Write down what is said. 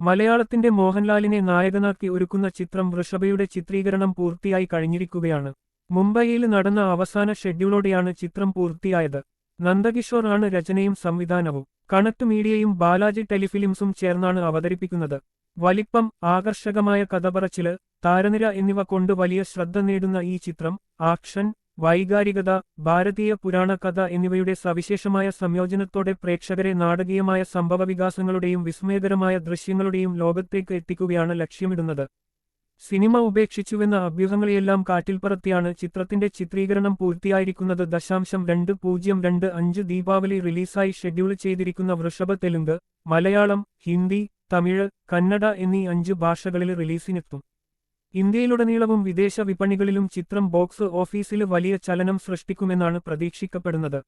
മലയാളത്തിന്റെ മോഹൻലാലിനെ നായകനാക്കി ഒരുക്കുന്ന ചിത്രം വൃഷഭയുടെ ചിത്രീകരണം പൂർത്തിയായി കഴിഞ്ഞിരിക്കുകയാണ്. മുംബൈയിൽ നടന്ന അവസാന ഷെഡ്യൂളോടെയാണ് ചിത്രം പൂർത്തിയായത്. നന്ദകിഷോർ ആണ് രചനയും സംവിധാനവും. കണക്ട് മീഡിയയും ബാലാജി ടെലിഫിലിംസും ചേർന്നാണ് അവതരിപ്പിക്കുന്നത്. വലിപ്പം, ആകർഷകമായ കഥപറച്ചില്, താരനിര എന്നിവ കൊണ്ട് വലിയ ശ്രദ്ധ നേടുന്ന ഈ ചിത്രം ആക്ഷൻ, വൈകാരികത, ഭാരതീയ പുരാണ കഥ എന്നിവയുടെ സവിശേഷമായ സംയോജനത്തോടെ പ്രേക്ഷകരെ നാടകീയമായ സംഭവവികാസങ്ങളുടെയും വിസ്മയകരമായ ദൃശ്യങ്ങളുടെയും ലോകത്തേക്ക് എത്തിക്കുകയാണ് ലക്ഷ്യമിടുന്നത്. സിനിമ ഉപേക്ഷിച്ചുവെന്ന അഭ്യൂഹങ്ങളെയെല്ലാം കാറ്റിൽ പറത്തിയാണ് ചിത്രത്തിന്റെ ചിത്രീകരണം പൂർത്തിയായിരിക്കുന്നത്. 2.2025 ദീപാവലി റിലീസായി ഷെഡ്യൂൾ ചെയ്തിരിക്കുന്ന വൃഷഭ തെലുങ്ക്, മലയാളം, ഹിന്ദി, തമിഴ്, കന്നഡ എന്നീ 5 ഭാഷകളിൽ റിലീസിനെത്തും. ഇന്ത്യയിലുടനീളവും വിദേശ വിപണികളിലും ചിത്രം ബോക്സ് ഓഫീസില് വലിയ ചലനം സൃഷ്ടിക്കുമെന്നാണ് പ്രതീക്ഷിക്കപ്പെടുന്നത്.